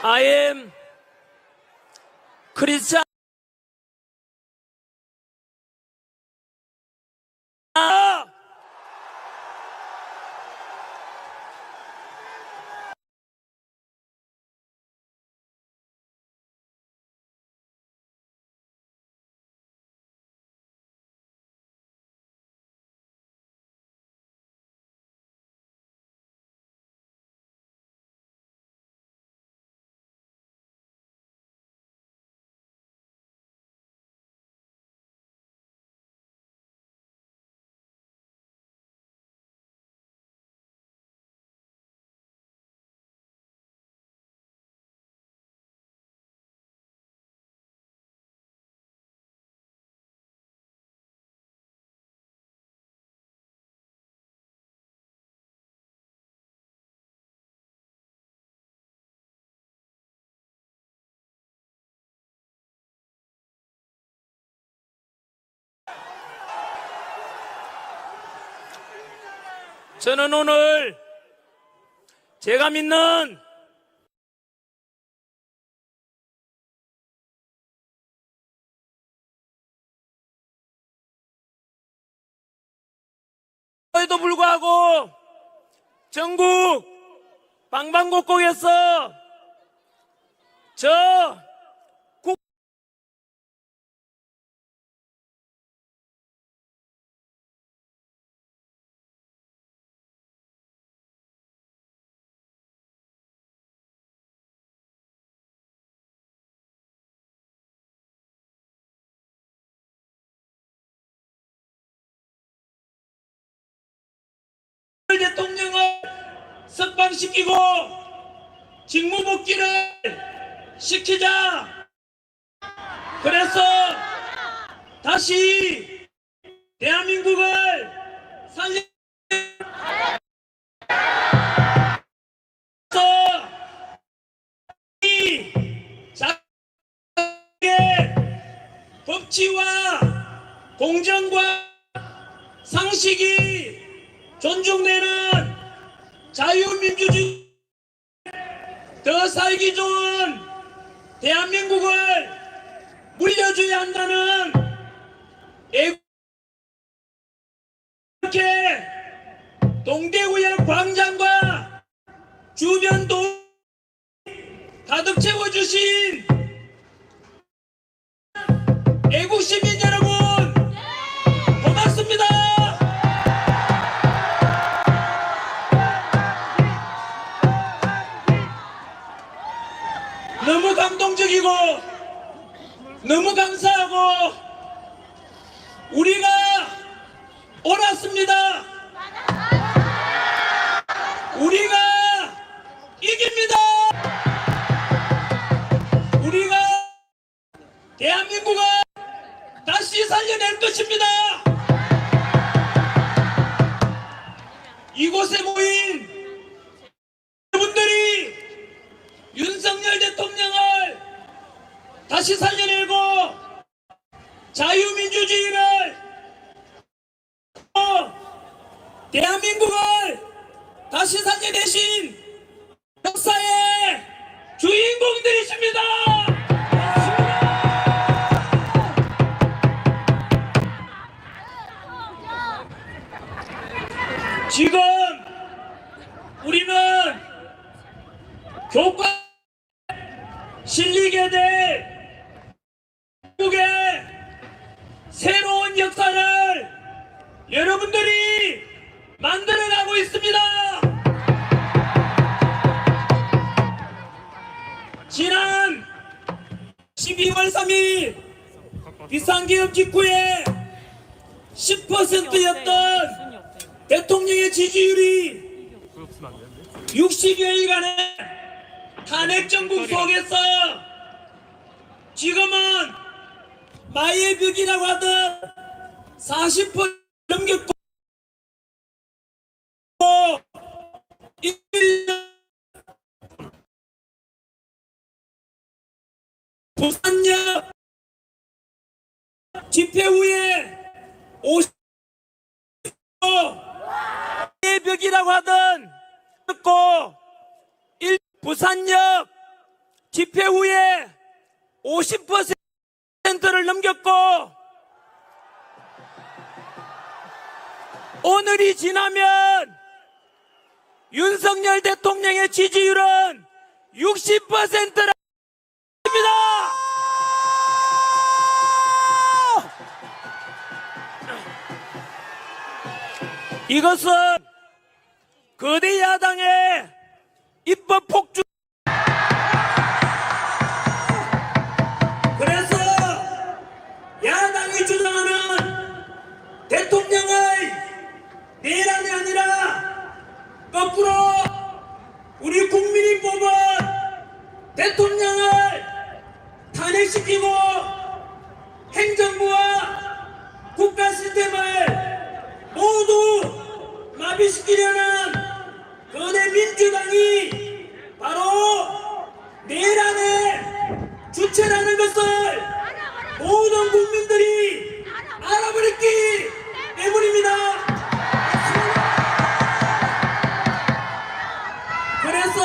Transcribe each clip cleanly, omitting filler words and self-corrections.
I am Christian. 저는 오늘 제가 믿는 에도 불구하고 전국 방방곡곡에서 저 대통령을 석방시키고 직무복귀를 시키자. 그래서 다시 대한민국을 살려서 이 자국의 법치와 공정과 상식이 존중되는 자유민주주의, 더 살기 좋은 대한민국을 물려줘야 한다는 이렇게 동대구역 광장과 주변 동 가득 채워주신 애국시민 여러분 고맙습니다. 너무 감동적이고 너무 감사하고 우리가 옳았습니다. 우리가 이깁니다. 우리가 대한민국을 다시 살려낼 것입니다. 이곳에 모인 여러분들이 윤석열 대통령을 다시 살려내고 자유민주주의를 대한민국을 다시 살려내신 역사의 주인공들이십니다. 지금 우리는 교과 실리게 될 한국의 새로운 역사를 여러분들이 만들어가고 있습니다. 지난 12월 3일 비상계엄 직후에 10%였던 대통령의 지지율이 60여일간의 탄핵정국 속에서 지금은 마의 벽이라고 하던 40% 넘겼고 부산역 집회 후에 50% 마의 벽이라고 하던 듣고 부산역 50%를 넘겼고 오늘이 지나면 윤석열 대통령의 지지율은 60%라 입니다. 이것은 거대 야당의 입법 폭주. 그래서 야당이 주장하는 대통령의 내란이 아니라 거꾸로 우리 국민이 뽑은 대통령을 탄핵시키고 행정부와 국가 시스템을 모두 마비시키려는 거대 민주당이 바로 내란의 주체라는 것을 모든 국민들이 알아버렸기 때문입니다. 그래서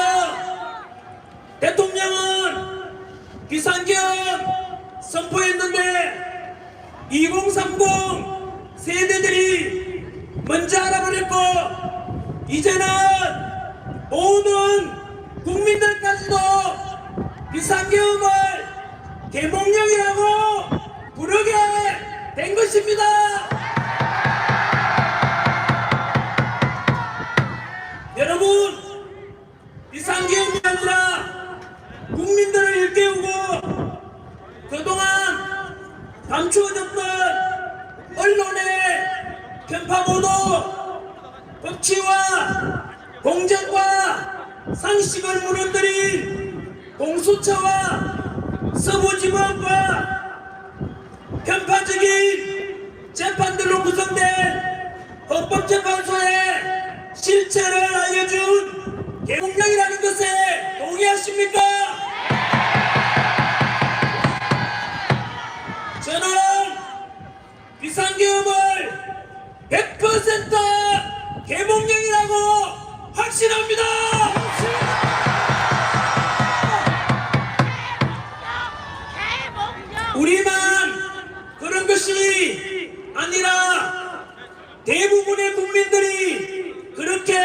대통령은 비상계엄 선포했는데 2030 세대들이 먼저 알아버렸고 이제는 모든 국민들까지도 비상계엄을 계몽령이라고 부르게 된 것입니다. 여러분, 비상계엄이 아니라 국민들을 일깨우고 그동안 감추어졌던 언론의 편파보도, 법치와 공정과 상식을 무너뜨린 공수처와 서부지법과 편파적인 재판들로 구성된 헌법재판소의 실체를 알려준 계몽령이라는 것에 동의하십니까? 저는 비상계엄을 100% 계몽령이라고 확신합니다. 우리만 그런 것이 아니라 대부분의 국민들이 그렇게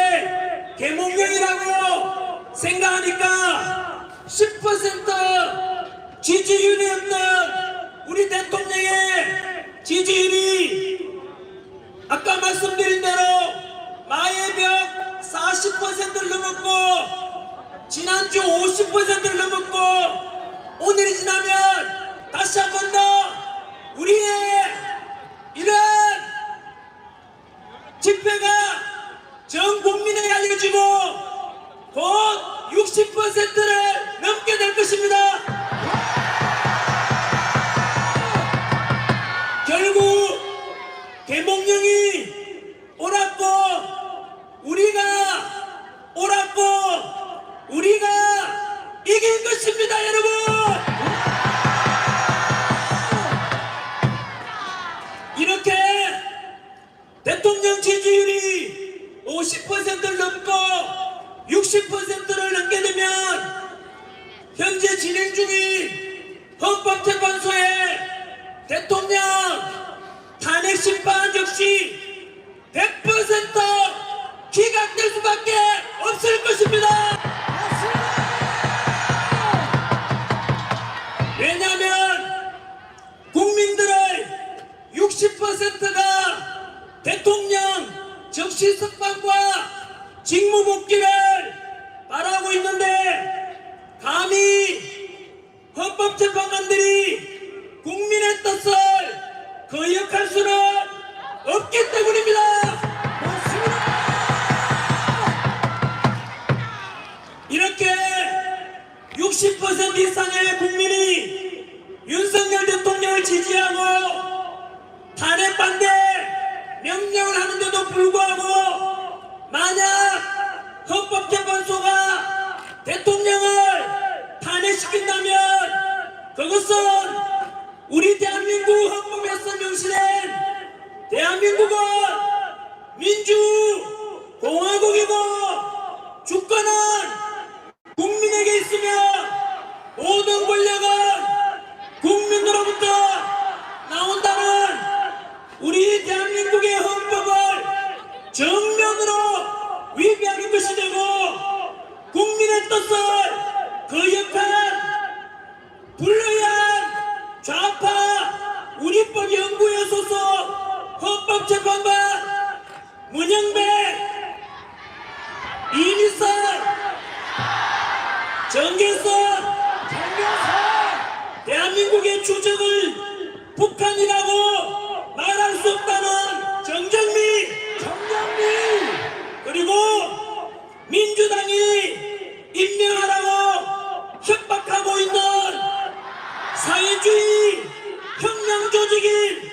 계몽령이라고 생각하니까 10% 지지율이 없는 우리 대통령의 지지율이 아까 말씀드린 대로 마의 벽 40%를 넘었고 지난주 50%를 넘었고 오늘이 지나면 다시 한 번 더 우리의 이런 집회가 전 국민에게 알려지고 곧 60%를 넘게 될 것입니다. 결국 계몽령이 옳았고 우리가 이긴 것입니다. 여러분, 이렇게 대통령 지지율이 50%를 넘고 60%를 넘게 되면 현재 진행 중인 헌법재판소의 대통령 탄핵 심판 역시 100% 기각될 수밖에 없을 것입니다. 왜냐하면 국민들의 60%가 대통령 적시석방과 직무복귀를 바라고 있는데 감히 헌법재판관들이 국민의 뜻을 거역할 수는 없기 때문입니다. 이렇게 60% 이상의 국민이 윤석열 대통령을 지지하고 탄핵 반대 명령을 하는데도 불구하고 만약 헌법재판소가 대통령을 탄핵시킨다면 그것은 우리 대한민국 헌법에서 명시된 대한민국은 민주공화국이고 주권은 국민에게 있으며 모든 권력은 좌파 우리법연구회 소속 헌법재판관 문영배, 이미선, 정계선 대한민국의 주적을 북한이라고 말할 수 없다는 정정미, 그리고 민주당이 임명하라고 협박하고 있는 사회주의 혁명조직인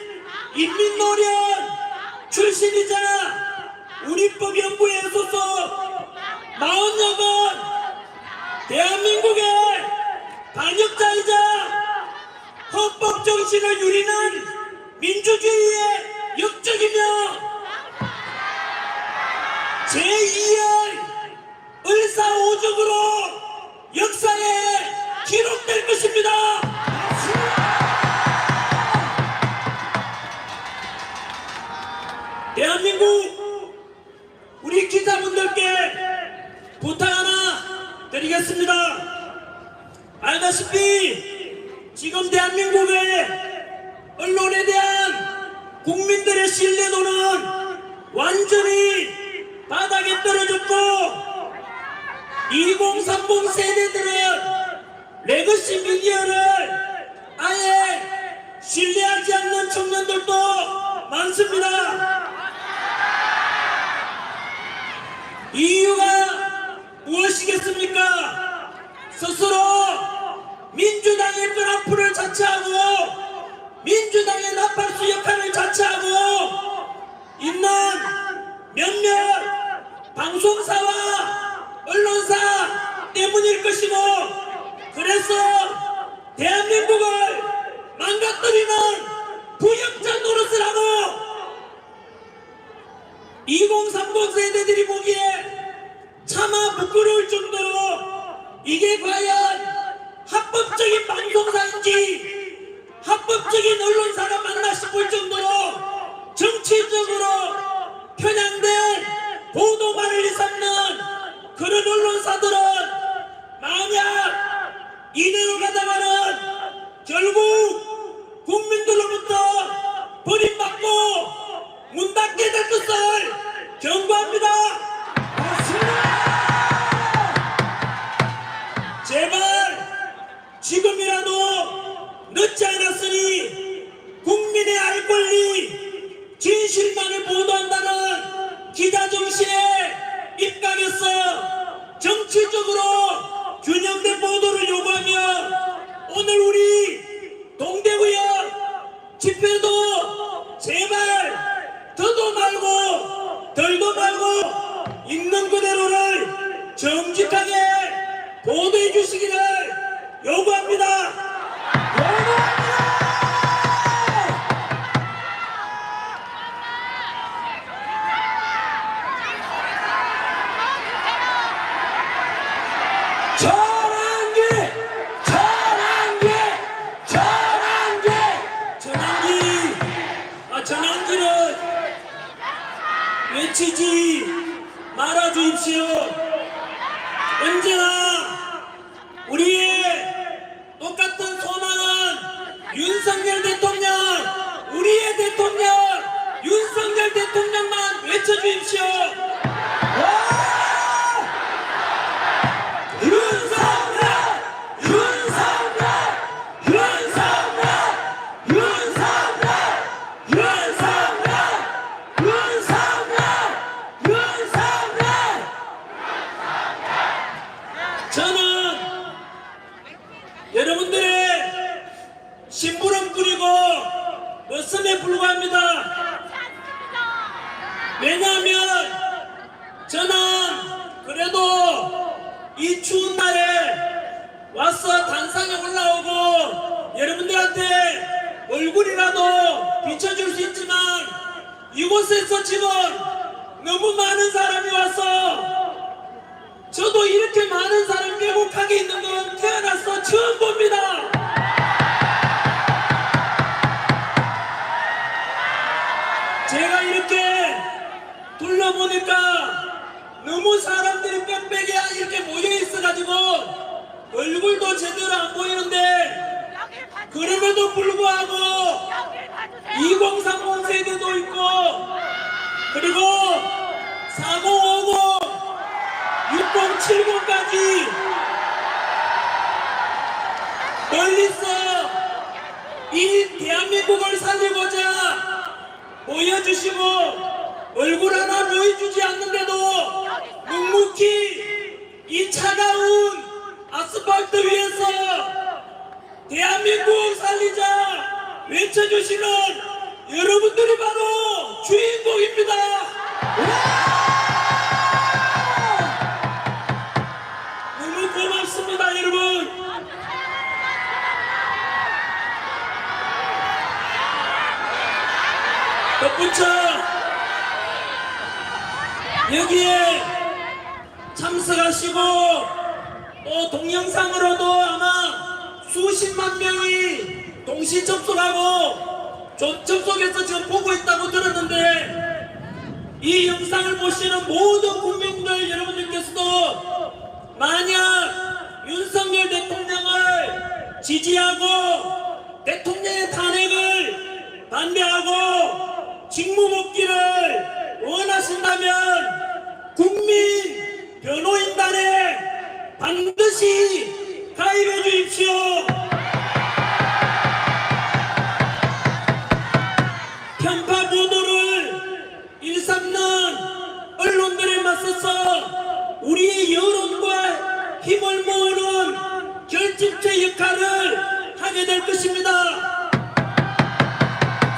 인민노련 출신이자 우리법연구회 소속 40여건 대한민국의 반역자이자 헌법 정신을 유리는 민주주의의 역적이며 제2의 을사오적으로 역사에 기록될 것입니다. 대한민국 우리 기자분들께 부탁 하나 드리겠습니다. 알다시피 지금 대한민국의 언론에 대한 국민들의 신뢰도는 완전히 바닥에 떨어졌고 2030 세대들은 레거시 미디어를 아예 신뢰하지 않는 청년들도 많습니다. 이유가 무엇이겠습니까? 스스로 민주당의 끈앞풀을 자처하고 민주당의 나팔수 역할을 자처하고 있는 몇몇 방송사와 언론사 때문일 것이고, 그래서 대한민국을 망가뜨리는 부역자 노릇을 하고 2030 세대들이 보기에 차마 부끄러울 정도로 이게 과연 합법적인 방송사인지 합법적인 언론사가 맞나 싶을 정도로 정치적으로 편향된 보도말을 일삼는 그런 언론사들은 만약 이대로 가다가는 결국 국민들로부터 버림받고 문 닫게 될 것을 경고합니다. 제발 지금이라도 늦지 않았으니 국민의 알 권리 진실만을 보도한다는 기자정신에 입각해서 정치적으로 균형된 보도를 요구하며 오늘 우리 동대구역 집회도 제발 더도 말고 덜도 말고 있는 그대로를 정직하게 보도해 주시기를 요구합니다. 전환기를 외치지 말아 주십시오. 언제나 우리의 똑같은 소망은 윤석열 대통령, 우리의 대통령 윤석열 대통령만 외쳐 주십시오. 저는 여러분들의 심부름꾼이고 머슴에 불과합니다. 왜냐하면 저는 그래도 이 추운 날에 와서 단상에 올라오고 여러분들한테 얼굴이라도 비춰줄 수 있지만 이곳에서 지금 너무 많은 사람이 와서 저도 이렇게 많은 사람 왜곡하게 있는 건 태어나서 처음 봅니다. 제가 이렇게 둘러보니까 너무 사람들이 빽빽이 이렇게 모여 있어가지고 얼굴도 제대로 안 보이는데 그럼에도 불구하고 2030 세대도 있고 그리고 4050, 6070까지 멀리서 이 대한민국을 살리고자 모여주시고 얼굴 하나 보여주지 않는데도 묵묵히 이 차가운 아스팔트 위에서 대한민국 살리자 외쳐주시는 여러분들이 바로 주인공입니다. 너무 고맙습니다, 여러분. 덧붙여 여기에 참석하시고 또 동영상으로도 아마 수십만 명이 동시 접속하고 접속해서 지금 보고 있다고 들었는데 이 영상을 보시는 모든 국민들 여러분들께서도 만약 윤석열 대통령을 지지하고 대통령의 탄핵을 반대하고 직무복귀를 원하신다면 국민 변호인단에 반드시 가입해 주십시오. 편파 보도를 일삼는 언론들에 맞서서 우리의 여론과 힘을 모으는 결집체 역할을 하게 될 것입니다.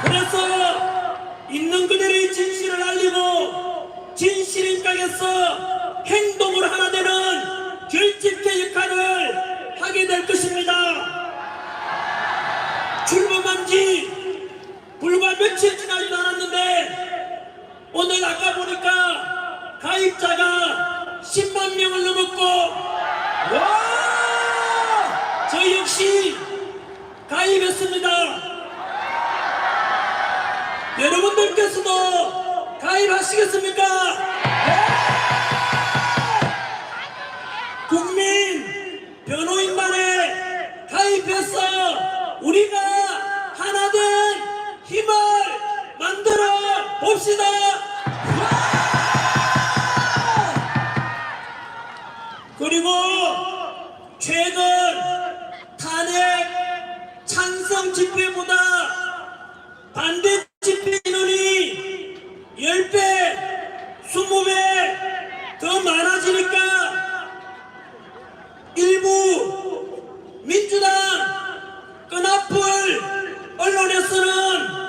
그래서 있는 그대로의 진실을 알리고 진실인 각에서 행동으로 하나 되는 결집체 역할을 하게 될 것입니다. 출범한 지 불과 며칠 지나지도 않았는데 오늘 아까 보니까 가입자가 10만 명을 넘었고 저 역시 가입했습니다. 여러분들께서도 가입하시겠습니까? 국민 변호인단에 가입해서 우리가 하나된 힘을 만들어 봅시다. 그리고 최근 탄핵 찬성 집회보다 반대 집회 인원이 10배, 20배 더 많아지니까 일부 민주당 끈앞을 언론에서는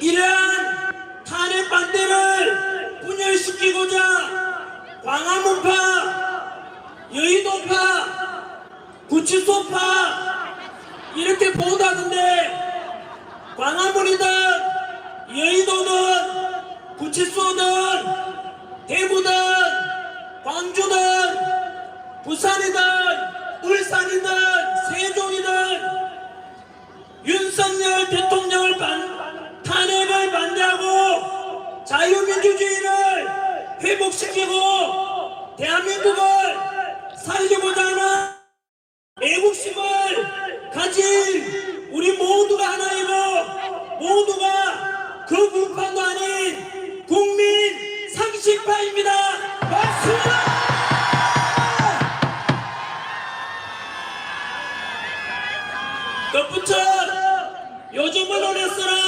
이러한 탄핵 반대를 분열시키고자 광화문파, 여의도파, 구치소파 이렇게 보도하는데 광화문이든 여의도든 구치소든 대구든 광주든 부산이든 울산이든 세종이든 윤석열 대통령을 탄핵을 반대하고 자유민주주의를 회복시키고 대한민국을 살리고자 하는 애국심을 가진 우리 모두가 하나이고 모두가 극우파도 아닌 국민 상식파입니다. 맞습니다. 덧붙여 요즘 언론에서는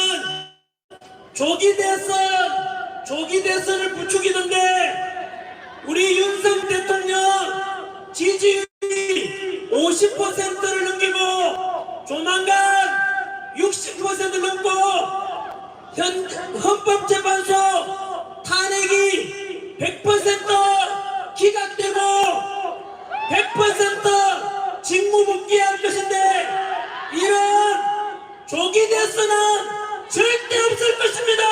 조기 대선을 부추기는데 우리 윤석 대통령 지지율이 50%를 넘기고 조만간 60% 넘고 헌법재판소 탄핵이 100% 기각되고 100% 직무복귀할 것인데 이런 조기 대선은 절대 없을 것입니다.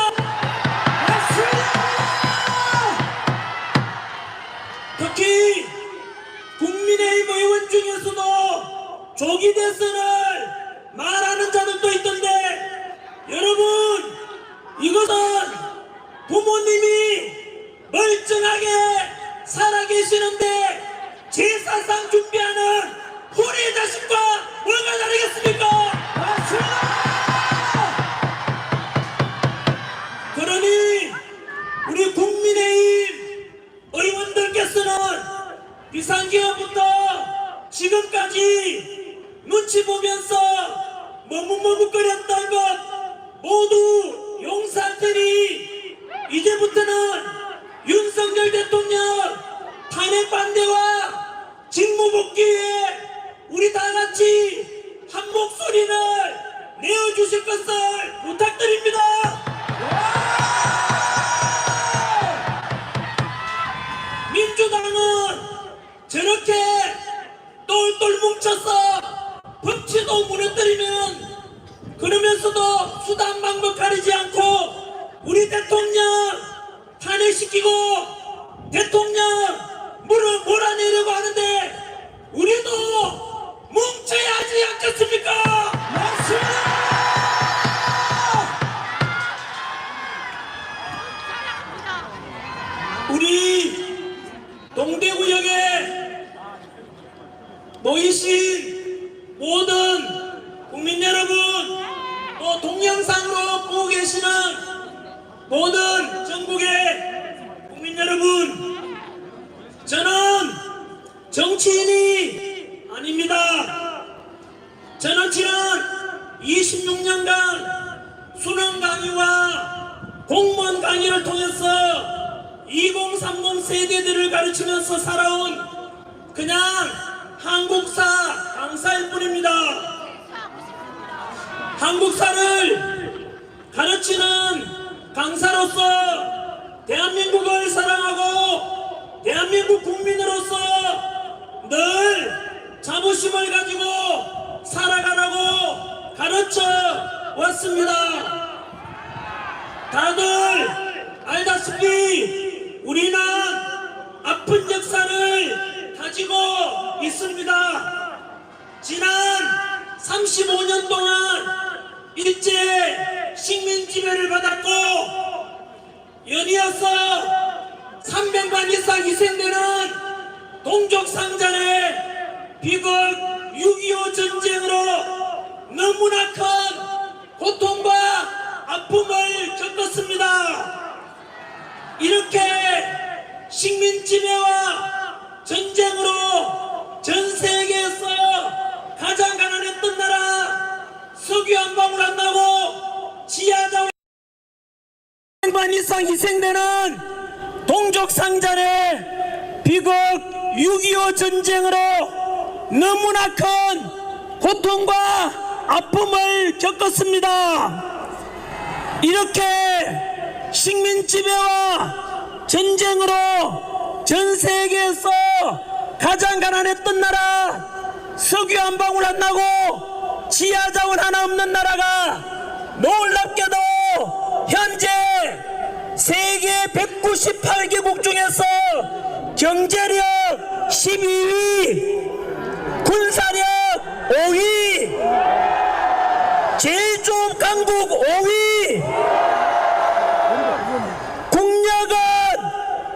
특히 국민의힘 의원 중에서도 조기 대선을 말하는 자들도 있던데 여러분 이것은 부모님이 멀쩡하게 살아계시는데 제사상 준비하는 호리의 자식과 뭐가 다르겠습니까? 머뭇머뭇거렸던 것 모두 용서할 테니 이제부터는 윤석열 대통령 탄핵 반대와 직무복귀에 우리 다같이 한 목소리를 내어주실 것을 부탁드립니다. 민주당은 저렇게 똘똘 뭉쳐서 법치도 무너뜨리면 그러면서도 수단 방법 가리지 않고 우리 대통령 탄핵시키고 대통령 몰아내려고 하는데 우리도 뭉쳐야 하지 않겠습니까? 맞습니다. 우리 동대구역에 모이신 모든 국민 여러분, 또 동영상으로 보고 계시는 모든 전국의 국민 여러분, 저는 정치인이 아닙니다. 저는 지난 26년간 수능 강의와 공무원 강의를 통해서 2030 세대들을 가르치면서 살아온 그냥 한국사 강사일 뿐입니다. 한국사를 가르치는 강사로서 대한민국을 사랑하고 대한민국 국민으로서 늘 자부심을 가지고 살아가라고 가르쳐 왔습니다. 다들 알다시피 우리는 아픈 역사를 가지고 있습니다. 지난 35년 동안 일제 식민지배를 받았고 연이어서 300만 이상 희생되는 동족상잔의 비극 6.25 전쟁으로 너무나 큰 고통과 아픔을 겪었습니다. 이렇게 식민지배와 전쟁으로 전 세계에서 가장 가난했던 나라 석유 한 방울 안 나고 지하자원 100만 이상 희생되는 동족상잔의 비극 6.25 전쟁으로 너무나 큰 고통과 아픔을 겪었습니다. 이렇게 식민지배와 전쟁으로 전 세계에서 가장 가난했던 나라 석유 한 방울 안 나고 지하자원 하나 없는 나라가 놀랍게도 현재 세계 198개국 중에서 경제력 12위, 군사력 5위, 제일 좋은 강국 5위, 국력은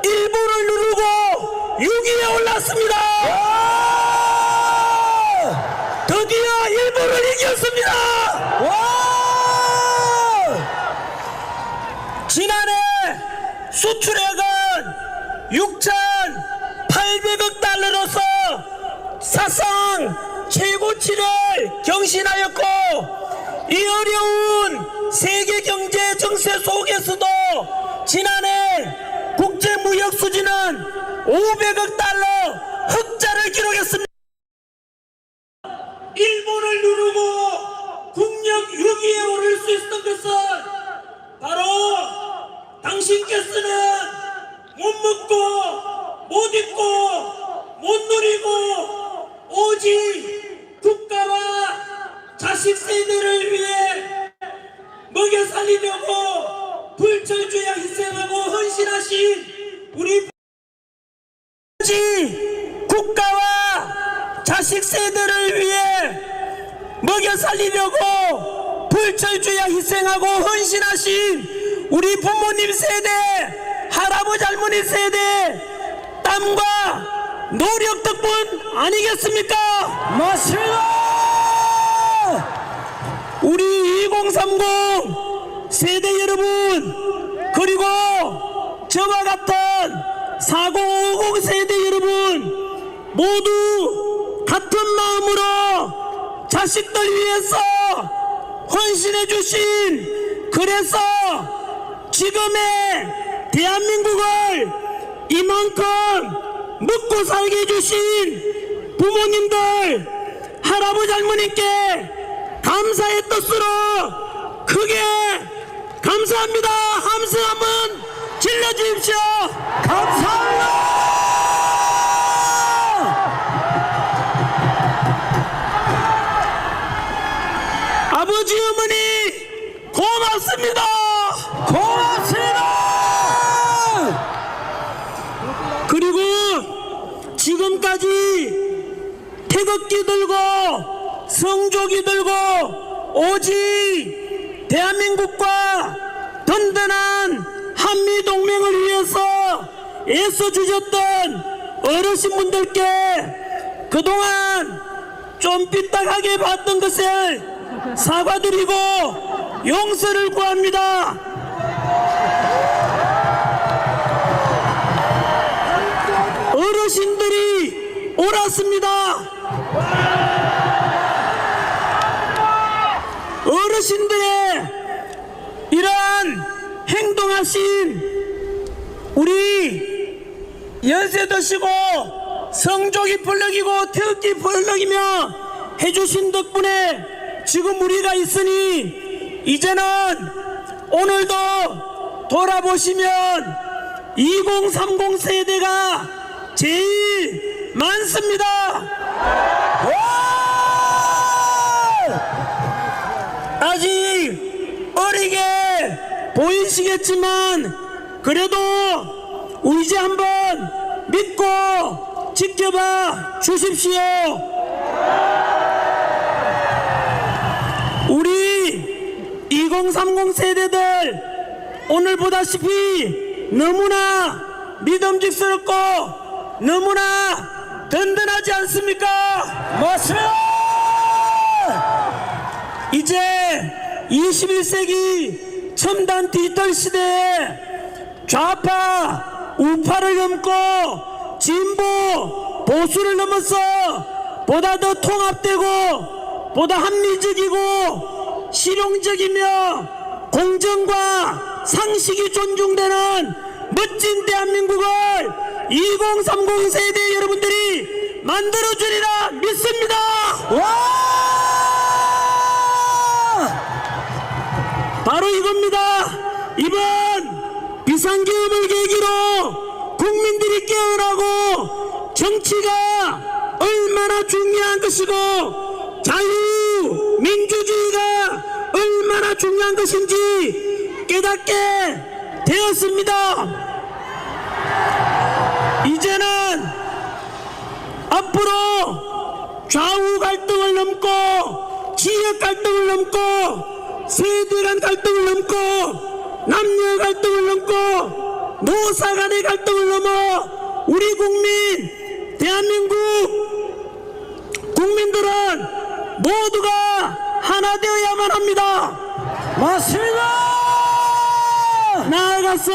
일본을 누르고 6위에 올랐습니다. 드디어 일본을 이겼습니다. 지난해 수출액은 6,800억 달러로서 사상 최고치를 경신하였고 이 어려운 세계 경제 정세 속에서도 지난해 국제무역 수지는 500억 달러 흑자를 기록했습니다. 일본을 누르고 국력 6위에 오를 수 있었던 것은 바로 당신께서는 못 먹고 못 입고 못 누리고 오직 국가와 자식 세대를 위해 먹여 살리려고 불철주야 희생하고 헌신하신 우리 국가와 자식 세대를 위해 먹여 살리려고 불철주야 희생하고 헌신하신 우리 부모님 세대, 할아버지 할머니 세대 땀과 노력 덕분 아니겠습니까? 맞습니다. 우리 2030 세대 여러분, 그리고 저와 같은 4050 세대 여러분 모두 같은 마음으로 자식들 위해서 헌신해 주신, 그래서 지금의 대한민국을 이만큼 먹고 살게 해주신 부모님들, 할아버지 할머니께 감사의 뜻으로 크게 감사합니다. 함성 한번 질러주십시오. 감사합니다. 아버지 어머니 고맙습니다. 고맙습니다. 그리고 지금까지 태극기 들고 성조기 들고 오직 대한민국과 든든한 한미동맹을 위해서 애써주셨던 어르신분들께 그동안 좀 삐딱하게 봤던 것을 사과드리고 용서를 구합니다. 어르신들이 옳았습니다. 어르신들의 이러한 행동하신 우리 연세 드시고 성족이 벌럭이고 태극기 벌럭이며 해주신 덕분에 지금 우리가 있으니, 이제는 오늘도 돌아보시면 2030 세대가 제일 많습니다. 아직 어리게 보이시겠지만 그래도 의지 한번 믿고 지켜봐 주십시오. 우리 2030 세대들 오늘 보다시피 너무나 믿음직스럽고 너무나 든든하지 않습니까? 맞습니다. 이제 21세기 첨단 디지털 시대에 좌파 우파를 넘고 진보 보수를 넘어서 보다 더 통합되고 보다 합리적이고 실용적이며 공정과 상식이 존중되는 멋진 대한민국을 2030 세대 여러분들이 만들어주리라 믿습니다. 바로 이겁니다. 이번 비상계엄을 계기로 국민들이 깨어나고 정치가 얼마나 중요한 것이고 자유민주주의가 얼마나 중요한 것인지 깨닫게 되었습니다. 이제는 앞으로 좌우 갈등을 넘고 지역 갈등을 넘고 세대 간 갈등을 넘고 남녀 갈등을 넘고 노사 간의 갈등을 넘어 우리 국민 대한민국 국민들은 모두가 하나 되어야만 합니다. 맞습니다. 나아가서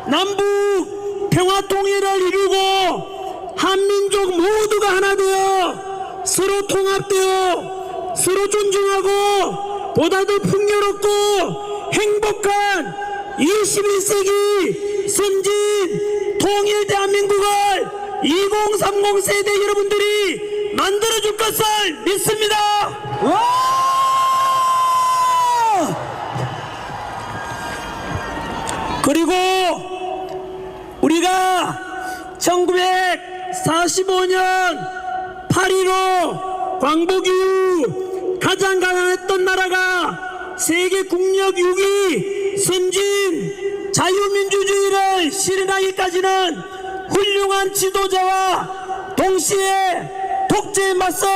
남북 평화 통일을 이루고 한민족 모두가 하나 되어 서로 통합되어 서로 존중하고 보다 더 풍요롭고 행복한 21세기 선진 통일 대한민국을 2030 세대 여러분들이 만들어줄 것을 믿습니다. 그리고 우리가 1945년 8.15 광복 이후 가장 가난했던 나라가 세계 국력 6위 선진 자유민주주의를 실현하기까지는 훌륭한 지도자와 동시에 독재에 맞서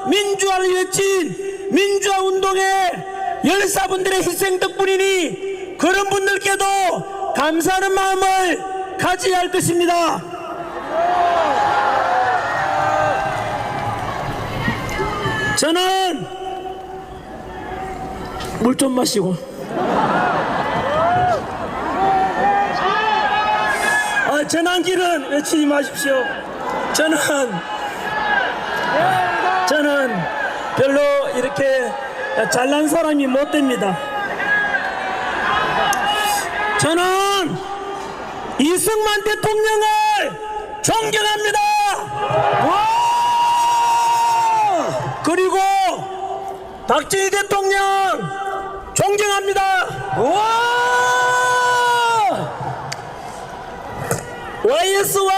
민주화를 외친 민주화 운동의 열사분들의 희생 덕분이니 그런 분들께도 감사하는 마음을 가져야 할 것입니다. 저는 물 좀 마시고 전환길은 외치지 마십시오. 저는 별로 이렇게 잘난 사람이 못 됩니다. 저는 이승만 대통령을 존경합니다. 그리고 박정희 대통령 존경합니다. YS와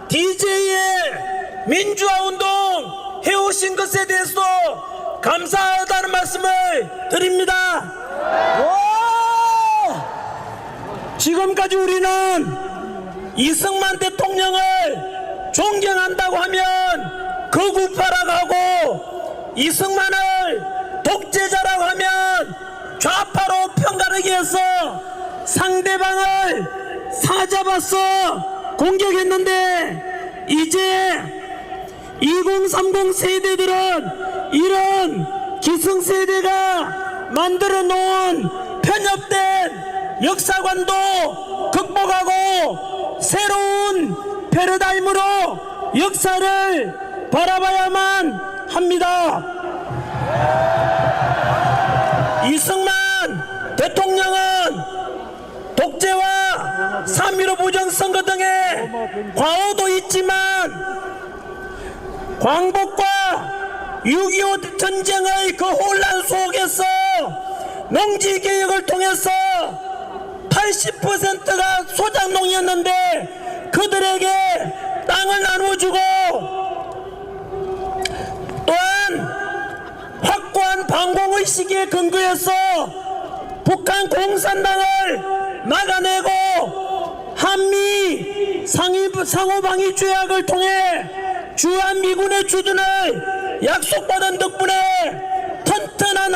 DJ의 민주화운동 해오신 것에 대해서 감사하다는 말씀을 드립니다. 지금까지 우리는 이승만 대통령을 존경한다고 하면 거구파라고 하고, 이승만을 독재자라고 하면 좌파로 평가하기 위해서 상대방을 사잡아서 공격했는데, 이제 2030 세대들은 이런 기성세대가 만들어 놓은 편협된 역사관도 극복하고 새로운 패러다임으로 역사를 바라봐야만 합니다. 이승만 대통령은 독재와 3.15 부정선거 등의 과오도 있지만, 광복과 6.25 전쟁의 그 혼란 속에서 농지개혁을 통해서 80%가 소작농이었는데 그들에게 땅을 나눠주고, 또한 확고한 방공의식에 근거해서 북한 공산당을 막아내고 한미 상호방위 조약을 통해 주한미군의 주둔을 약속받은 덕분에 튼튼한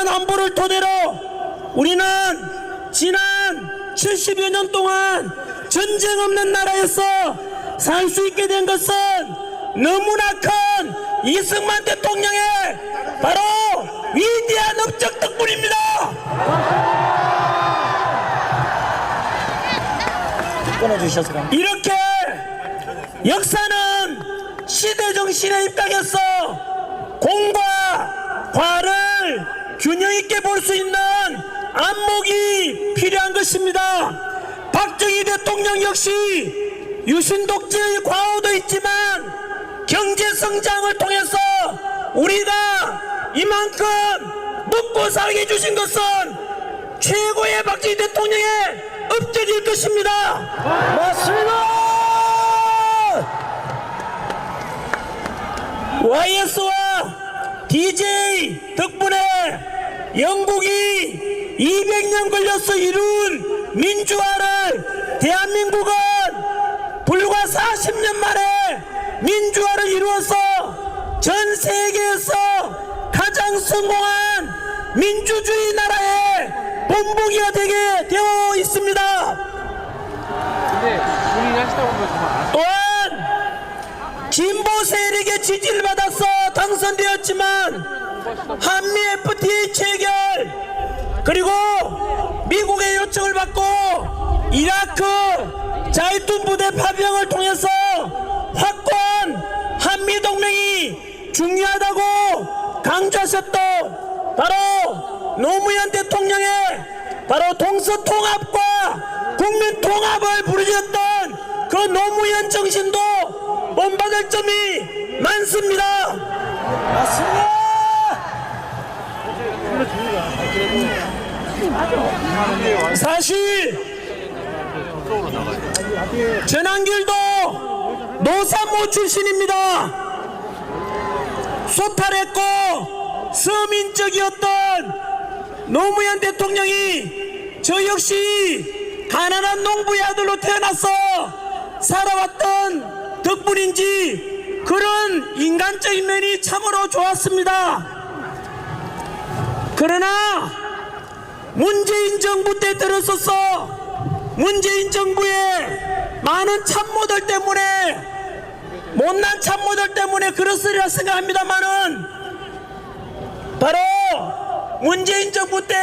안보를 토대로 우리는 지난 70여 년 동안 전쟁 없는 나라에서 살 수 있게 된 것은 너무나 큰 이승만 대통령의 바로 위대한 업적 덕분입니다. 이렇게 역사는 시대정신에 입각해서 공과 과를 균형 있게 볼 수 있는 안목이 필요한 것입니다. 박정희 대통령 역시 유신독재의 과오도 있지만 경제성장을 통해서 우리가 이만큼 먹고 살게 해주신 것은 최고의 박정희 대통령의 업적일 것입니다. 맞습니다. YS와 DJ 덕분에 영국이 200년 걸려서 이룬 민주화를 대한민국은 불과 40년 만에 민주화를 이루어서 전 세계에서 가장 성공한 민주주의 나라의 본보기가 되게 되어 있습니다. 근데 본인이 하시다 보면 정말 또한 진보 세력의 지지를 받아서 당선되었지만 한미 FTA 체결, 그리고 미국의 요청을 받고 이라크 자이툰 부대 파병을 통해서 확고한 한미 동맹이 중요하다고 강조하셨던 바로 노무현 대통령의 바로 동서통합과 국민통합을 부르셨던 그 노무현 정신도 본받을 점이 많습니다. 맞습니다. 사실 전한길도 노사모 출신입니다. 소탈했고 서민적이었던 노무현 대통령이 저 역시 가난한 농부의 아들로 태어나서 살아왔던 덕분인지 그런 인간적인 면이 참으로 좋았습니다. 그러나 문재인 정부 때 들어서서 문재인 정부의 많은 참모들 때문에, 못난 참모들 때문에 그렇으리라 생각합니다만은, 바로 문재인 정부 때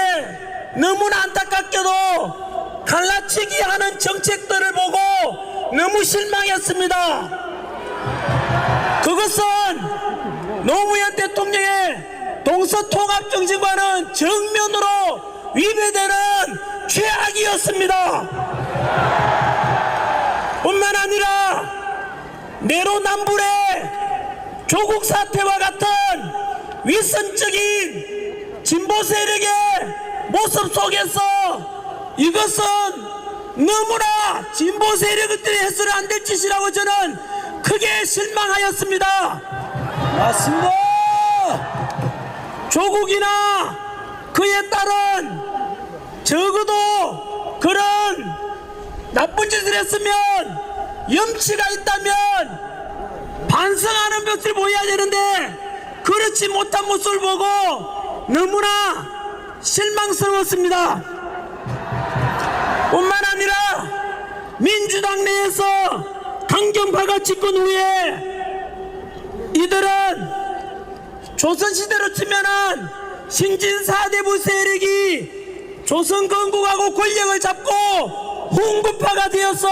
너무나 안타깝게도 갈라치기 하는 정책들을 보고 너무 실망했습니다. 그것은 노무현 대통령의 동서통합정신과는 정면으로 위배되는 최악이었습니다. 뿐만 아니라 내로남불의 조국 사태와 같은 위선적인 진보 세력의 모습 속에서 이것은 너무나 진보 세력들이 해서는 안 될 짓이라고 저는 크게 실망하였습니다. 맞습니다. 조국이나 그에 따른 적어도 그런 나쁜 짓을 했으면 염치가 있다면 반성하는 모습을 보여야 되는데 그렇지 못한 모습을 보고 너무나 실망스러웠습니다. 뿐만 아니라 민주당 내에서 강경파가 집권 후에 이들은 조선시대로 치면은 신진 4대부 세력이 조선 건국하고 권력을 잡고 훈구파가 되어서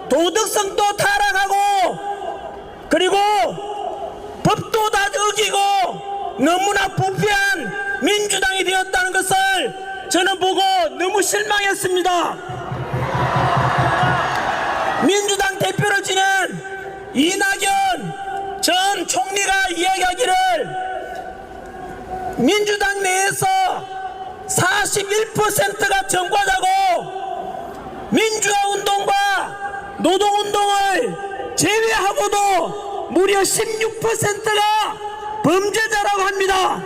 도덕성도 타락하고 그리고 법도 다 어기고 너무나 부패한 민주당이 되었다는 것을 저는 보고 너무 실망했습니다. 민주당 대표로 지낸 이낙연 전 총리가 이야기하기를 민주당 내에서 41%가 정과자고 민주화운동과 노동운동을 제외하고도 무려 16%가 범죄자라고 합니다.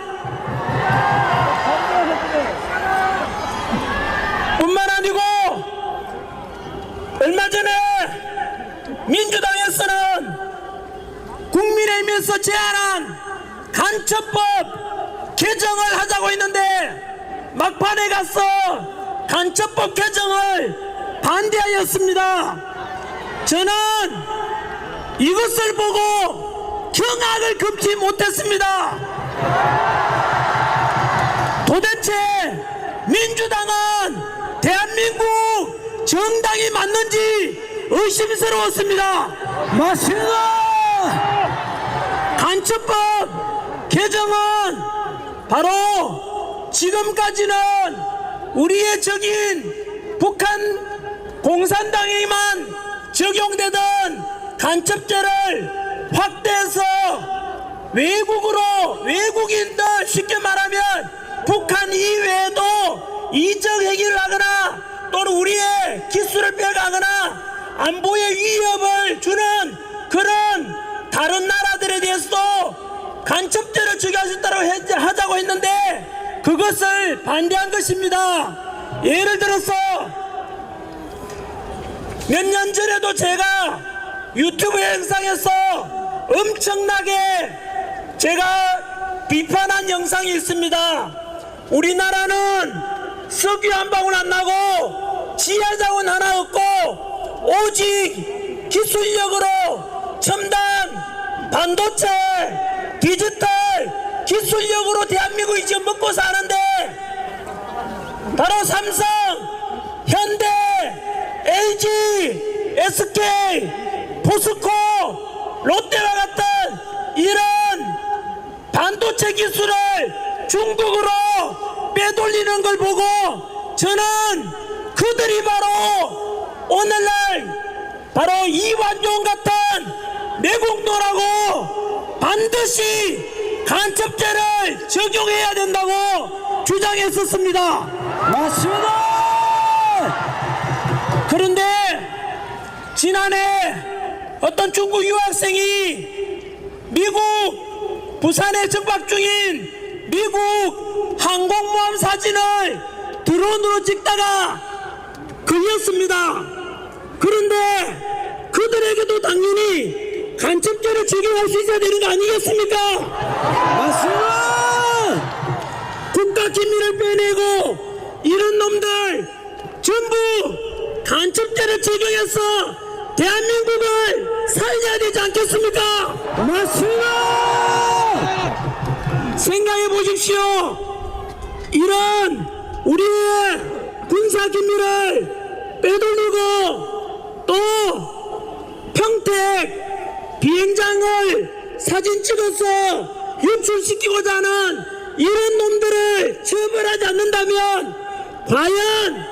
뿐만 아니고 얼마 전에 민주당에서는 국민의힘에서 제안한 간첩법 개정을 하자고 했는데 막판에 가서 간첩법 개정을 반대하였습니다. 저는 이것을 보고 경악을 금치 못했습니다. 도대체 민주당은 대한민국 정당이 맞는지 의심스러웠습니다. 맞습니다. 간첩법 개정은 바로 지금까지는 우리의 적인 북한 공산당에만 적용되던 간첩죄를 확대해서 외국인들 쉽게 말하면 북한 이외에도 이적 행위를 하거나 또는 우리의 기술을 빼가거나 안보에 위협을 주는 그런 다른 나라들에 대해서도 간첩죄를 적용하자고 했는데 그것을 반대한 것입니다. 예를 들어서 몇 년 전에도 제가 유튜브 영상에서 엄청나게 제가 비판한 영상이 있습니다. 우리나라는 석유 한 방울 안 나고 지하자원 하나 없고 오직 기술력으로 첨단 반도체 디지털 기술력으로 대한민국이 지금 먹고 사는데 바로 삼성, 현대, LG, SK, 포스코, 롯데와 같은 이런 반도체 기술을 중국으로 빼돌리는 걸 보고 저는 그들이 바로 오늘날 바로 이완용 같은 내국노라고 반드시 간첩죄를 적용해야 된다고 주장했었습니다. 맞습니다. 그런데 지난해 어떤 중국 유학생이 미국 부산에 접박 중인 미국 항공모함 사진을 드론으로 찍다가 걸렸습니다. 그런데 그들에게도 당연히 간첩죄를 적용할 수 있어야 되는 거 아니겠습니까? 맞습니다. 국가 기밀을 빼내고 이런 놈들 전부 간첩죄를 적용해서 대한민국을 살려야 되지 않겠습니까? 맞습니다. 생각해 보십시오. 이런 우리의 군사 기밀을 빼돌리고 또 평택 비행장을 사진 찍어서 유출시키고자 하는 이런 놈들을 처벌하지 않는다면 과연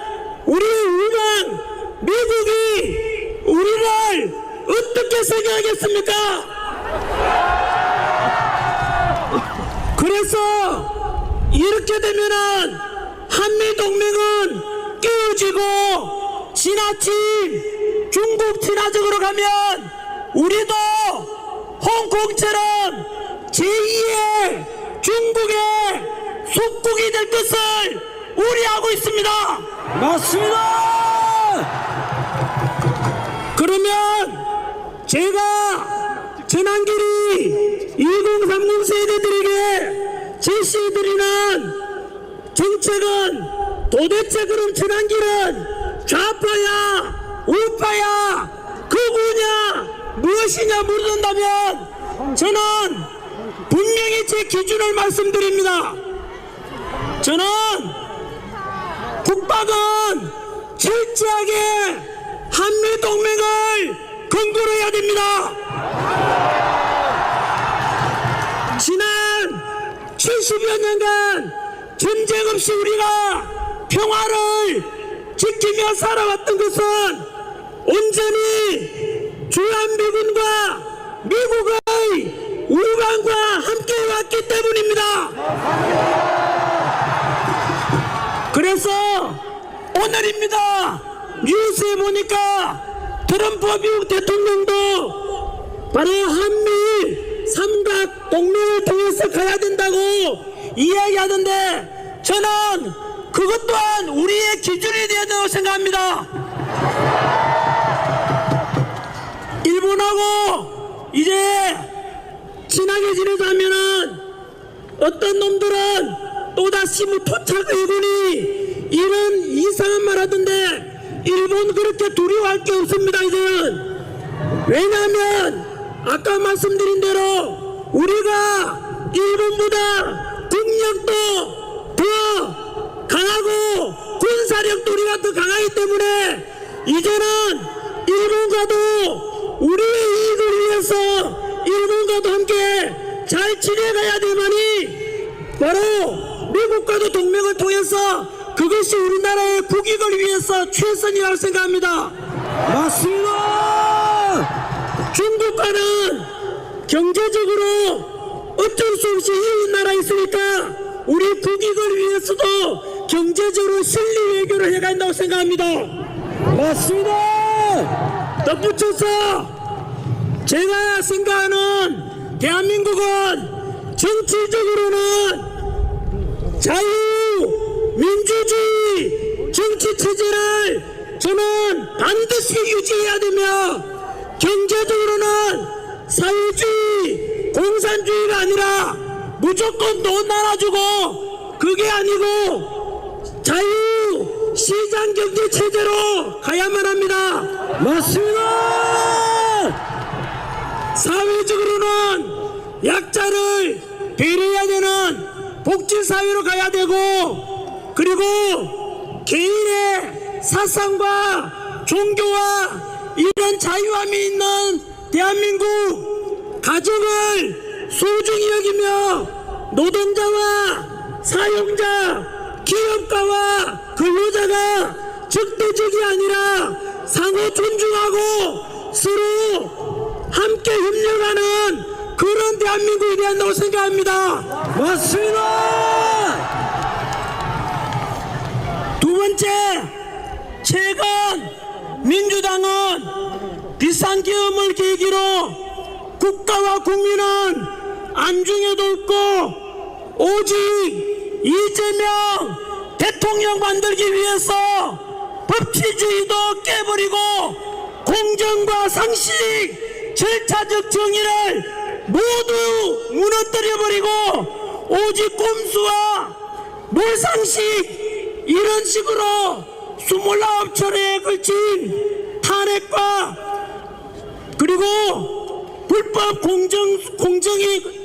우리의 우방 미국이 우리를 어떻게 생각하겠습니까? 그래서 이렇게 되면은 한미동맹은 깨어지고 지나친 중국 친화적으로 가면 우리도 홍콩처럼 제2의 중국의 속국이 될 것을 우려하고 있습니다. 맞습니다. 그러면 제가 전한길이 2030 세대들에게 제시해드리는 정책은 도대체 그럼 전한길은 좌파야 우파야 극우냐 무엇이냐 물어본다면 저는 분명히 제 기준을 말씀드립니다. 저는 국방은 철저하게 한미동맹을 근거로 해야 됩니다. 지난 70여 년간 전쟁 없이 우리가 평화를 지키며 살아왔던 것은 온전히 주한미군과 미국의 우방과 함께 왔기 때문입니다. 그래서 오늘입니다. 뉴스에 보니까 트럼프 미국 대통령도 바로 한미 삼각 동맹을 통해서 가야 된다고 이야기하던데 저는 그것 또한 우리의 기준이 되어야 된다고 생각합니다. 일본하고 이제 친하게 지내자면은 어떤 놈들은 또다시 뭐 토착 일본이 이런 이상한 말 하던데 일본 그렇게 두려워할 게 없습니다. 이제는 왜냐하면 아까 말씀드린 대로 우리가 일본보다 국력도 더 강하고 군사력도 우리가 더 강하기 때문에 이제는 일본과도 우리의 이익을 위해서 일본과도 함께 잘 지내가야 되만이 바로 미국과도 동맹을 통해서 그것이 우리나라의 국익을 위해서 최선이라고 생각합니다. 맞습니다. 중국과는 경제적으로 어쩔 수 없이 이웃 나라에 있으니까 우리 국익을 위해서도 경제적으로 실리 외교를 해야 한다고 생각합니다. 맞습니다. 덧붙여서 제가 생각하는 대한민국은 정치적으로는 자유 민주주의 정치 체제를 저는 반드시 유지해야 되며 경제적으로는 사회주의 공산주의가 아니라 무조건 돈 나눠주고 그게 아니고 자유 시장 경제 체제로 가야만 합니다. 맞습니다. 사회적으로는 약자를 배려해야 되는 복지사회로 가야 되고 그리고 개인의 사상과 종교와 이런 자유함이 있는 대한민국 가정을 소중히 여기며 노동자와 사용자, 기업가와 근로자가 적대적이 아니라 상호 존중하고 서로 함께 협력하는 그런 대한민국이 되어야 한다고 생각합니다. 맞습니다. 두 번째, 최근 민주당은 비상계엄을 계기로 국가와 국민은 안중에 뒀고 오직 이재명 대통령 만들기 위해서 법치주의도 깨버리고 공정과 상식, 절차적 정의를 모두 무너뜨려버리고 오직 꼼수와 몰상식 이런 식으로 29차례에 걸친 탄핵과 그리고 불법 공정위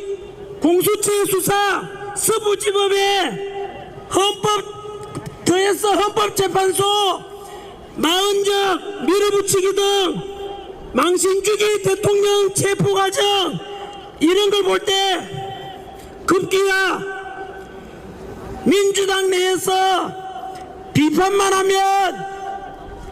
공수처 수사 서부지법에 더해서 헌법재판소 마흔적 밀어붙이기 등 망신주기 대통령 체포과정 이런 걸 볼 때 급기야 민주당 내에서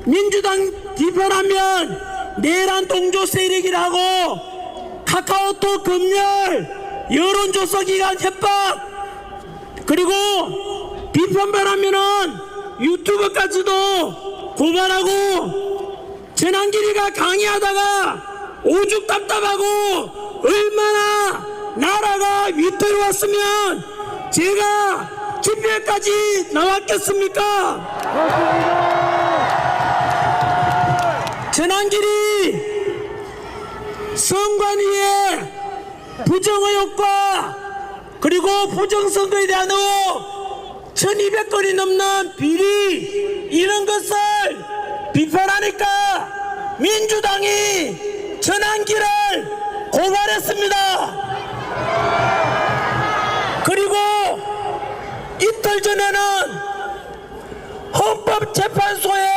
민주당 비판하면 내란 동조 세력이라고 카카오톡 검열, 여론조사 기관 협박, 그리고 비판만 하면은 유튜브까지도 고발하고, 전환길이가 강의하다가 오죽 답답하고 얼마나 나라가 위태로웠으면 제가 집회까지 나왔겠습니까? 전환길이 선관위의 부정의혹과 그리고 부정선거에 대한 의혹 1200건이 넘는 비리, 이런 것을 비판하니까 민주당이 전환길을 고발했습니다. 그리고 이틀 전에는 헌법재판소에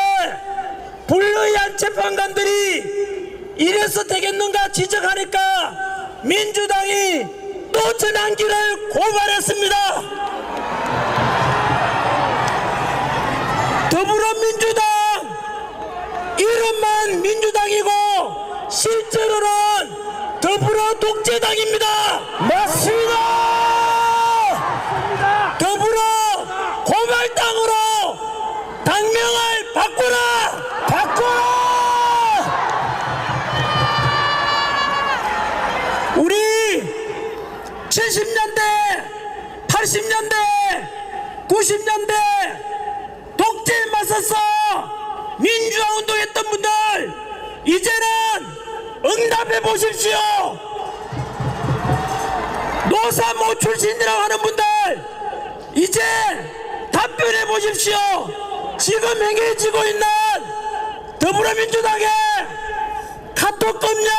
불의한 재판관들이 이래서 되겠는가 지적하니까 민주당이 또 전환길을 고발했습니다. 더불어민주당 이름만 민주당이고 실제로는 더불어 독재당입니다. 맞습니다. 더불어 고발당으로 당명을 바꾸라. 우리 70년대, 80년대, 90년대 독재에 맞서서 민주화 운동했던 분들 이제는 응답해 보십시오. 노사모 출신이라고 하는 분들 이제 답변해 보십시오. 지금 행해지고 있는 더불어민주당의 카톡 검열,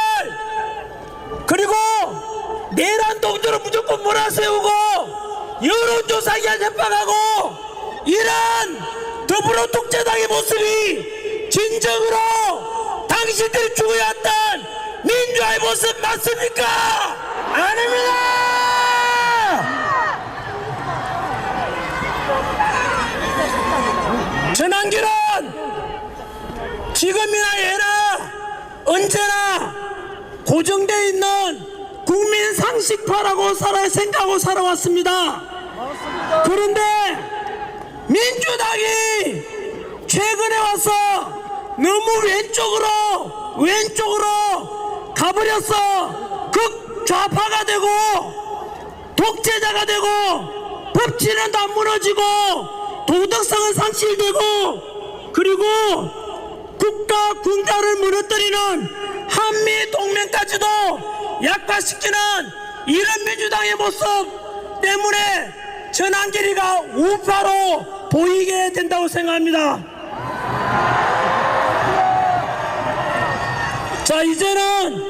그리고 내란 동조로 무조건 몰아세우고 여론조사 기한 협박하고 이런 더불어 독재당의 모습이 진정으로 당신들이 추구해왔던 민주화의 모습 맞습니까? 아닙니다. 전환길은 지금이나 예나 언제나 고정되어 있는 국민 상식파라고 생각하고 살아왔습니다. 그런데 민주당이 최근에 와서 너무 왼쪽으로 가버렸어. 극좌파가 되고 독재자가 되고 법치는 다 무너지고 도덕성은 상실되고 그리고 국가 군가를 무너뜨리는 한미 동맹까지도 약화시키는 이런 민주당의 모습 때문에 전환길이가 우파로 보이게 된다고 생각합니다. 자, 이제는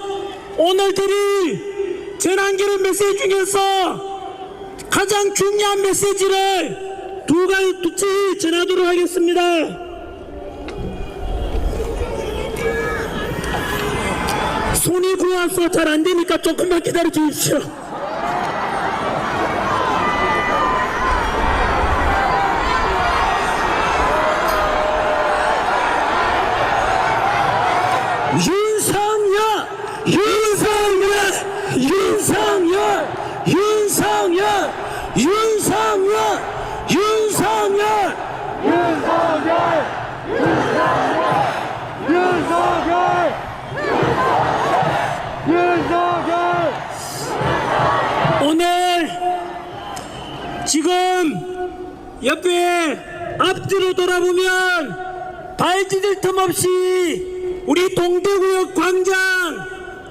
오늘 드릴 전환길의 메시지 중에서 가장 중요한 메시지를 두 가지 전하도록 하겠습니다. 손이 구워서 잘 안되니까 조금만 기다려 주십시오. 오늘 지금 옆에 앞뒤로 돌아보면 발디딜 틈 없이 우리 동대구역 광장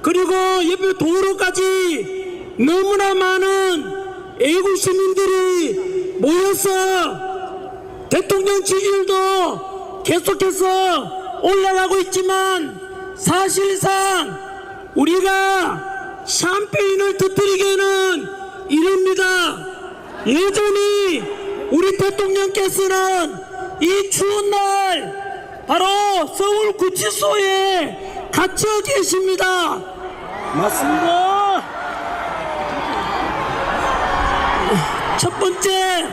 그리고 옆에 도로까지 너무나 많은 애국 시민들이 모여서 대통령 지지율도 계속해서 올라가고 있지만 사실상 우리가 샴페인을 터뜨리기에는 이릅니다. 여전히 우리 대통령께서는 이 추운 날 바로 서울 구치소에 갇혀 계십니다. 맞습니다. 번째,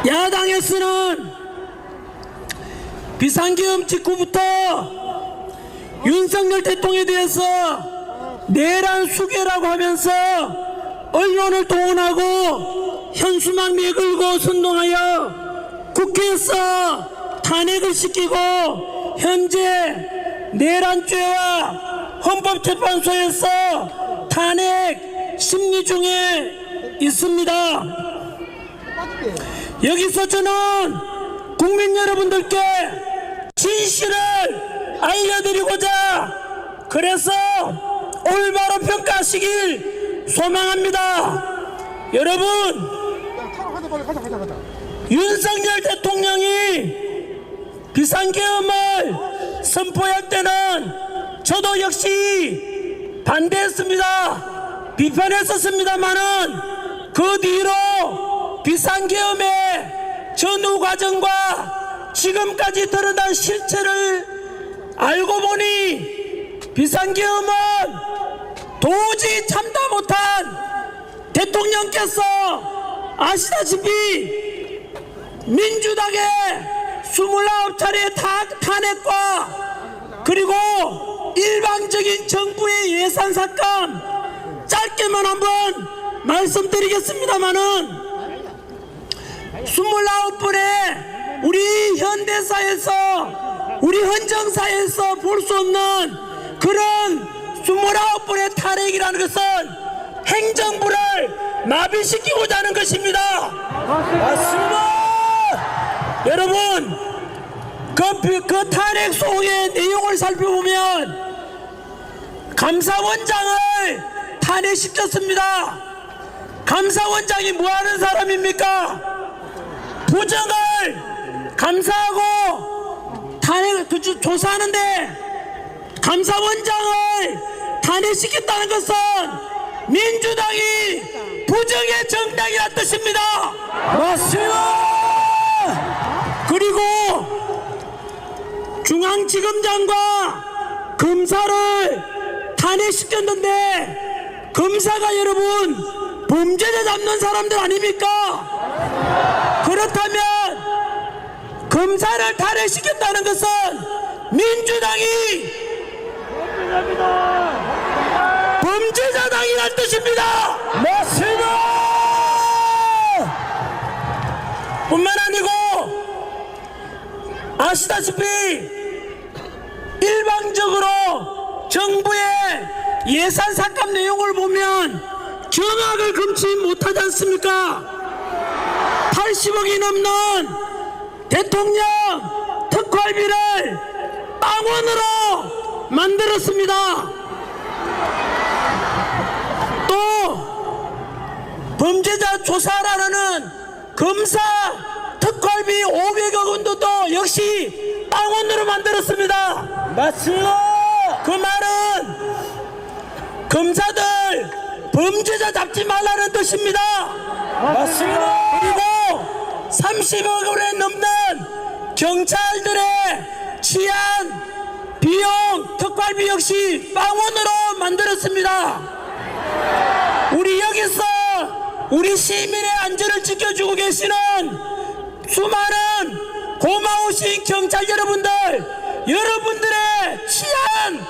야당에서는 비상계엄 직후부터 윤석열 대통령에 대해서 내란 수괴라고 하면서 언론을 동원하고 현수막을 걸고 선동하여 국회에서 탄핵을 시키고 현재 내란죄와 헌법재판소에서 탄핵 심리 중에 있습니다. 여기서 저는 국민 여러분들께 진실을 알려드리고자 그래서 올바로 평가하시길 소망합니다. 여러분, 윤석열 대통령이 비상계엄을 선포할 때는 저도 역시 반대했습니다. 비판했었습니다만은 그 뒤로 비상계엄의 전후 과정과 지금까지 드러난 실체를 알고 보니 비상계엄은 도저히 참다 못한 대통령께서 아시다시피 민주당의 29차례 탄핵과 그리고 일방적인 정부의 예산 삭감 짧게만 한번 말씀드리겠습니다마는 29번의 우리 현대사에서 우리 헌정사에서 볼 수 없는 그런 29번의 탄핵이라는 것은 행정부를 마비시키고자 하는 것입니다. 맞습니다. 여러분, 그 탄핵 소의 내용을 살펴보면 감사원장을 탄핵시켰습니다. 감사원장이 뭐하는 사람입니까? 부정을 감사하고 탄핵 조사하는데 감사원장을 탄핵시켰다는 것은 민주당이 부정의 정당이라는 뜻입니다. 맞습니다. 그리고 중앙지검장과 검사를 탄핵시켰는데 검사가 여러분 범죄자 잡는 사람들 아닙니까? 그렇다면 검사를 탄핵시켰다는 것은 민주당이 범죄자당이라는 뜻입니다. 맞습니다. 뿐만 아니고 아시다시피 일방적으로 정부의 예산 삭감 내용을 보면 정확을 금치 못하지 않습니까? 80억이 넘는 대통령 특활비를 빵원으로 만들었습니다. 또 범죄자 조사라는 검사 특활비 500억 원도 역시 빵원으로 만들었습니다. 맞습니다. 그 말은 검사들 범죄자 잡지 말라는 뜻입니다. 맞습니다. 그리고 30억 원에 넘는 경찰들의 치안 비용 특활비 역시 빵원으로 만들었습니다. 우리 여기서 우리 시민의 안전을 지켜주고 계시는 수많은 고마우신 경찰 여러분들, 여러분들의 치안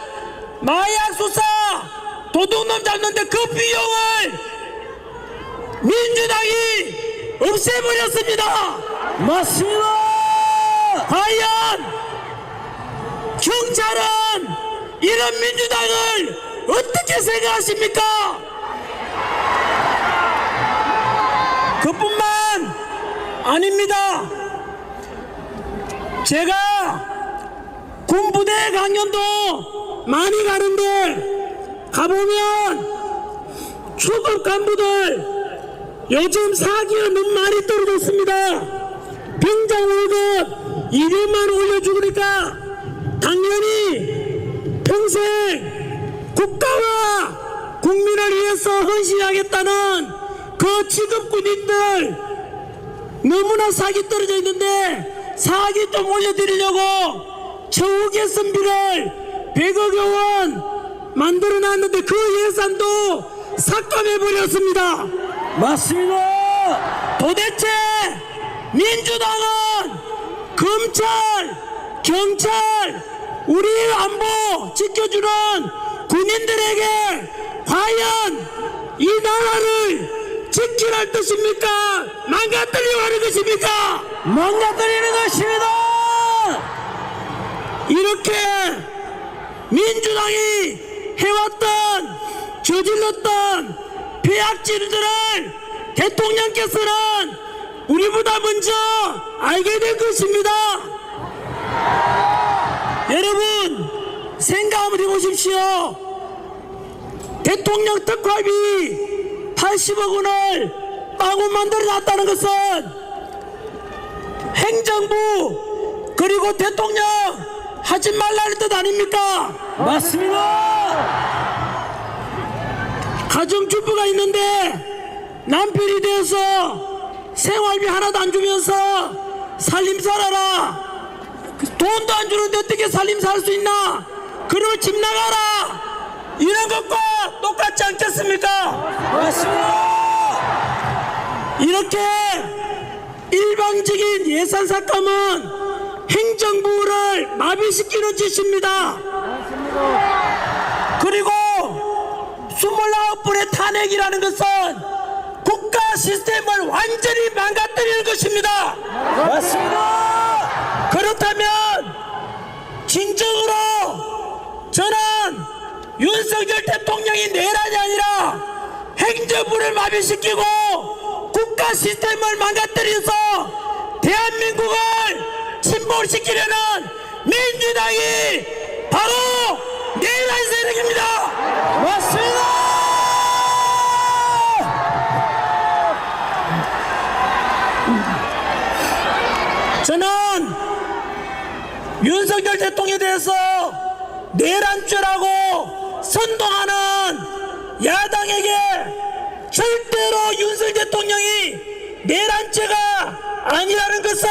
마약 수사 도둑놈 잡는데 그 비용을 민주당이 없애버렸습니다. 맞습니다. 과연 경찰은 이런 민주당을 어떻게 생각하십니까? 그뿐만 아닙니다. 제가 군부대 강연도 많이 가는데 가보면 초급 간부들 요즘 사기가 너무 많이 떨어졌습니다. 병장 월급 200만 올려주니까 당연히 평생 국가와 국민을 위해서 헌신하겠다는 그 지급 군인들 너무나 사기 떨어져 있는데 사기 좀 올려드리려고 처우 개선비를 100억 원 만들어 놨는데 그 예산도 삭감해버렸습니다. 맞습니다. 도대체 민주당은 검찰, 경찰, 우리 안보 지켜주는 군인들에게 과연 이 나라를 지키랄 뜻입니까? 망가뜨리려고 하는 것입니까? 망가뜨리는 것입니다. 이렇게 민주당이 해왔던 저질렀던 폐악질들을 대통령께서는 우리보다 먼저 알게 된 것입니다. 여러분 생각 한번 해보십시오. 대통령 특활비 80억 원을 마구 만들어 놨다는 것은 행정부 그리고 대통령 하지 말라는 뜻 아닙니까? 맞습니다. 가정주부가 있는데 남편이 되어서 생활비 하나도 안 주면서 살림 살아라. 돈도 안 주는데 어떻게 살림 살 수 있나? 그러면 집 나가라. 이런 것과 똑같지 않겠습니까? 맞습니다. 이렇게 일방적인 예산 삭감은 행정부를 마비시키는 짓입니다. 그리고 29번의 탄핵이라는 것은 국가 시스템을 완전히 망가뜨리는 것입니다. 맞습니다. 그렇다면 진정으로 저는 윤석열 대통령이 내란이 아니라 행정부를 마비시키고 국가 시스템을 망가뜨려서 대한민국을 침몰시키려는 민주당이 바로 내란 세력입니다. 맞습니다. 저는 윤석열 대통령에 대해서 내란죄라고 선동하는 야당에게 절대로 윤석열 대통령이 내란죄가 아니라는 것을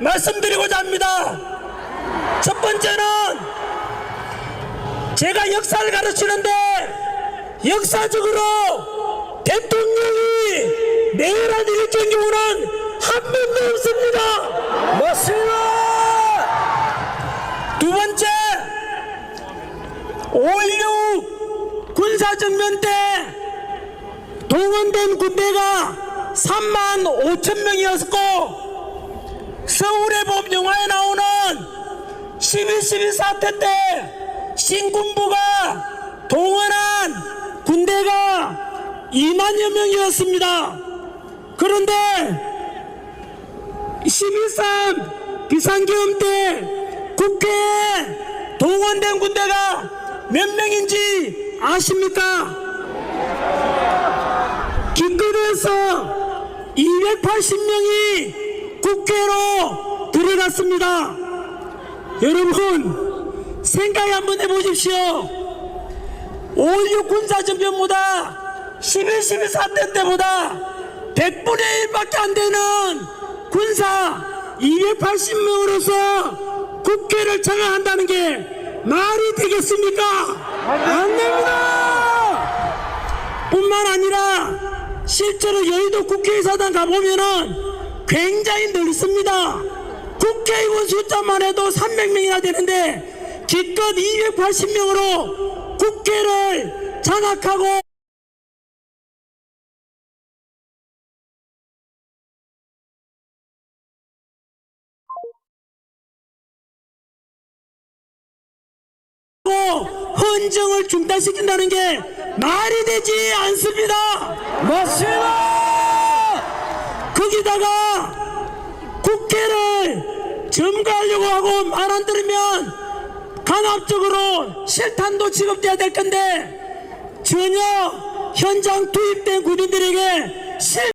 말씀드리고자 합니다. 첫 번째는 제가 역사를 가르치는데 역사적으로 대통령이 내란을 일으킨 경우는 한 번도 없습니다. 맞습니다. 두 번째, 5.16 군사정변 때 동원된 군대가 3만 5천 명이었고 서울의 봄 영화에 나오는 12.12 사태 때 신군부가 동원한 군대가 2만여 명이었습니다. 그런데 12.3 비상계엄 때 국회에 동원된 군대가 몇 명인지 아십니까? 기껏해서 280명이 국회로 들어갔습니다. 여러분 생각 한번 해보십시오. 5.16 군사정변보다 11.12 사태 때보다 100분의 1밖에 안 되는 군사 280명으로서 국회를 장악한다는 게 말이 되겠습니까? 안 됩니다. 뿐만 아니라 실제로 여의도 국회의사당 가보면은 굉장히 넓습니다. 국회의원 숫자만 해도 300명이나 되는데 기껏 280명으로 국회를 장악하고 헌정을 중단시킨다는 게 말이 되지 않습니다. 맞습니다. 거기다가 국회를 점거하려고 하고 말 안 들으면 강압적으로 실탄도 지급돼야 될 건데 전혀 현장 투입된 군인들에게